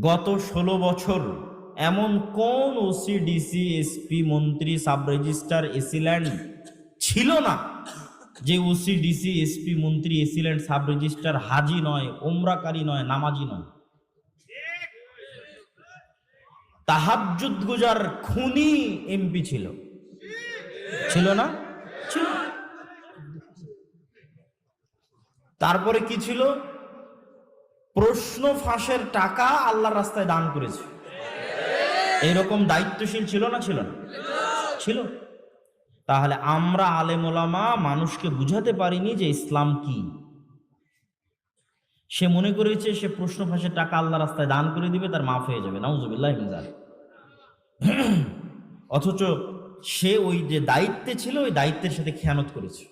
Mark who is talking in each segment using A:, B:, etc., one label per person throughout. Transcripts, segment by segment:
A: গত 16 বছর এমন কোন ওসি, ডিসি, এসপি, মন্ত্রী, সাব রেজিস্ট্রার, এসিল্যান্ড ছিল না যে ওসি, ডিসি, এসপি, মন্ত্রী, এসিল্যান্ড, সাব রেজিস্ট্রার হাজি নয়, ওমরাকারী নয়, নামাজি নয়, তাহাজ্জুদ গুজার খুনি এমপি ছিল? ছিল না? ছিল। তারপরে কি ছিল? প্রশ্ন ফাঁসের টাকা আল্লাহর রাস্তায় দান করেছে। এরকম দায়িত্বশীল ছিল না? ছিল না? ছিল। তাহলে আমরা আলেম ওলামা মানুষকে বুঝাতে পারিনি যে ইসলাম কি। সে মনে করেছে সে প্রশ্ন ফাঁসের টাকা আল্লাহ রাস্তায় দান করে দিবে, তার মাফ হয়ে যাবে। নাউজুবিল্লাহ মিন যালিক। অথচ সে ওই যে দায়িত্বে ছিল, ওই দায়িত্বের সাথে খেয়ানত করেছে।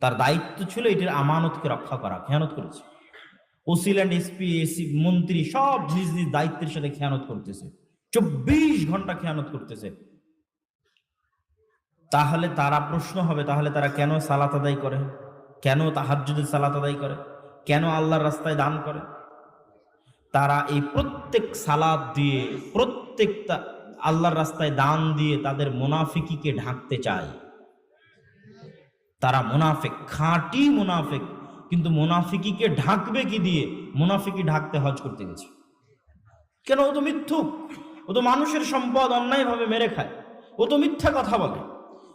A: তার দায়িত্ব ছিল এটির আমানতকে রক্ষা করা, খেয়ানত করেছে। ওসিল্যান্ড, এসপি, এসি, মন্ত্রী সব নিজ নিজ দায়িত্বের সাথে খেয়ানত করতেছে, 24 ঘন্টা খেয়ানত করতেছে। তাহলে তারা প্রশ্ন হবে, তাহলে তারা কেন সালাত আদায় করে, কেন তাহাজ্জুদের সালাত আদায় করে, কেন আল্লাহর রাস্তায় দান করে? তারা এই প্রত্যেক সালাত দিয়ে, প্রত্যেকটা আল্লাহর রাস্তায় দান দিয়ে তাদের মুনাফিকিকে ঢাকতে চায়। তারা মুনাফিক, খাঁটি মুনাফিক। কিন্তু মুনাফিকিকে ঢাকবে কি দিয়ে? মুনাফিকি ঢাকতে হজ করতে গেছে। কেন? ও তো মিথ্যুক, ও তো মানুষের সম্পদ অন্যায়ভাবে মেরে খায়, ও তো মিথ্যা কথা বলে,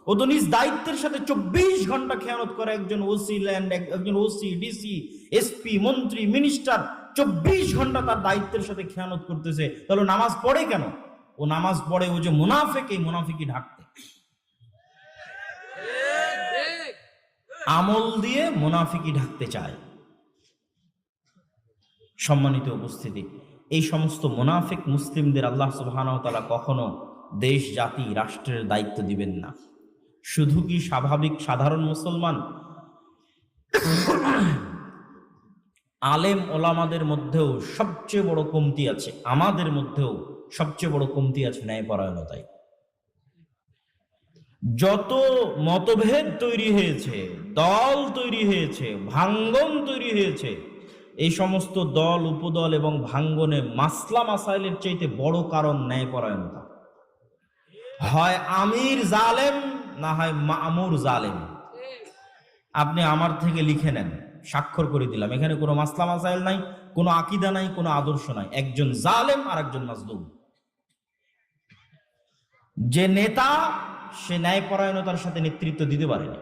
A: ও তো নিজ দায়িত্বের সাথে 24 ঘন্টা খেয়ানত করে। একজন ওসি ল্যান্ড, একজন ওসি, ডিসি, এসপি, মন্ত্রী, মিনিস্টার 24 ঘন্টা তার দায়িত্বের সাথে খেয়ানত করতেছে। তাহলে নামাজ পড়ে কেন? ও নামাজ পড়ে ও যে মুনাফিক, এই মুনাফিকি ঢাকতে। আমল দিয়ে মুনাফিকি ঢাকতে চায়। সম্মানিত উপস্থিতি, এই সমস্ত মুনাফিক মুসলিমদের আল্লাহ সুবহানাহু ওয়া তাআলা কখনো দেশ, জাতি, রাষ্ট্রের দায়িত্ব দিবেন না। শুধু কি স্বাভাবিক সাধারণ মুসলমান, আলেম ওলামাদের মধ্যেও সবচেয়ে বড় কমতি আছে, আমাদের মধ্যেও সবচেয়ে বড় কমতি আছে ন্যায়পরায়ণতায়। যত মতভেদ তৈরি হয়েছে, দল তৈরি হয়েছে, ভাঙ্গন তৈরি হয়েছে, এই সমস্ত দল, উপদল এবং ভাঙ্গনে মাসলা মাসাইলের চাইতে বড় কারণ ন্যায়পরায়ণতা। হয় আমির জালেম, না হয় মামুর জালেম। আপনি আমার থেকে লিখে নেন, স্বাক্ষর করে দিলাম, এখানে কোনো মাসলা মাসাইল নাই, কোনো আকীদা নাই, কোনো আদর্শ নাই, একজন জালেম আর একজন মাজলুম। যে নেতা, সে ন্যায়পরায়ণতার সাথে নেতৃত্ব দিতে পারেনি।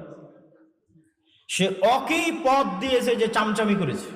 A: সে ওকেই পদ দিয়েছে যে চামচামি করেছে।